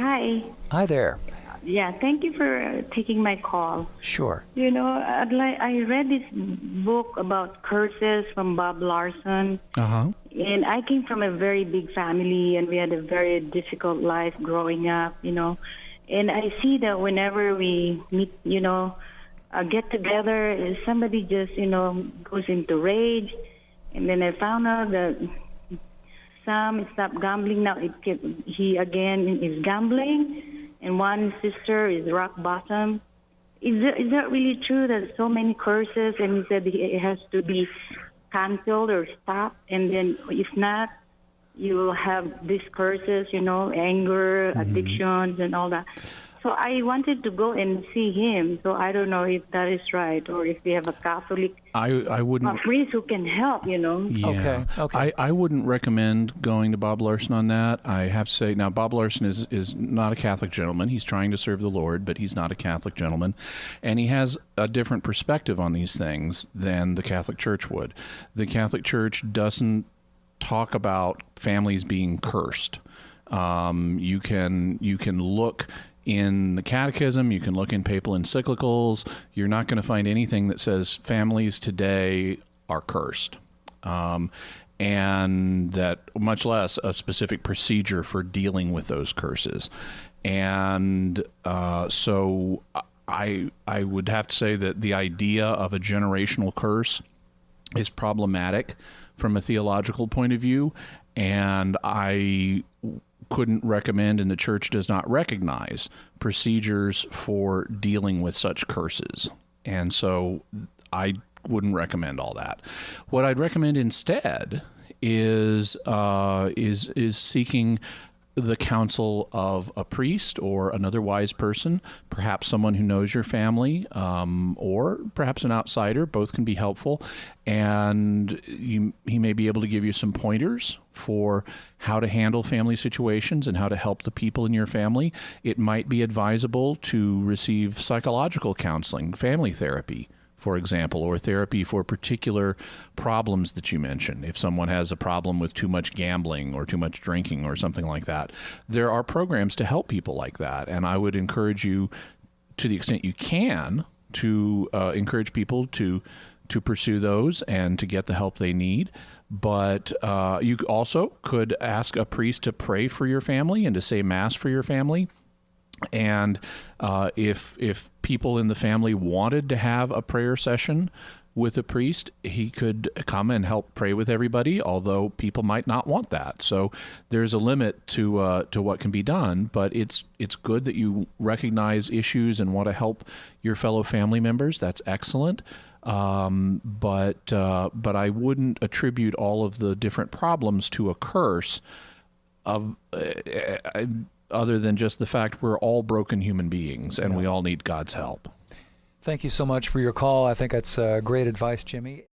Hi. Hi there. Yeah, thank you for taking my call. Sure. I read this book about curses from Bob Larson, Uh-huh. and I came from a very big family, and we had a very difficult life growing up. And I see that whenever we meet, get together, somebody just, goes into rage, and then I found out that some stopped gambling. Now he again is gambling. And one sister is rock bottom. Is that really true that so many curses, and he said it has to be canceled or stopped, and then if not, you will have these curses, anger, addictions, and all that. So I wanted to go and see him. So I don't know if that is right, or if we have a Catholic I wouldn't. priest who can help. Yeah. Okay. I wouldn't recommend going to Bob Larson on that. I have to say, now Bob Larson is not a Catholic gentleman. He's trying to serve the Lord, but he's not a Catholic gentleman, and he has a different perspective on these things than the Catholic Church would. The Catholic Church doesn't talk about families being cursed. You can look in the catechism, you can look in papal encyclicals. You're not going to find anything that says families today are cursed, and that much less a specific procedure for dealing with those curses. And so I would have to say that the idea of a generational curse is problematic from a theological point of view, and I couldn't recommend, and the church does not recognize, procedures for dealing with such curses. And so I wouldn't recommend all that. What I'd recommend instead is seeking the counsel of a priest or another wise person, perhaps someone who knows your family, or perhaps an outsider. Both can be helpful, and he may be able to give you some pointers for how to handle family situations and how to help the people in your family. It might be advisable to receive psychological counseling, family therapy, for example, or therapy for particular problems that you mentioned. If someone has a problem with too much gambling or too much drinking or something like that, there are programs to help people like that. And I would encourage you, to the extent you can, to encourage people to pursue those and to get the help they need. But you also could ask a priest to pray for your family and to say Mass for your family. And if people in the family wanted to have a prayer session with a priest, he could come and help pray with everybody, although people might not want that. So there's a limit to what can be done, but it's good that you recognize issues and want to help your fellow family members. That's excellent. But I wouldn't attribute all of the different problems to a curse of other than just the fact we're all broken human beings and we all need God's help. Thank you so much for your call. I think that's great advice, Jimmy.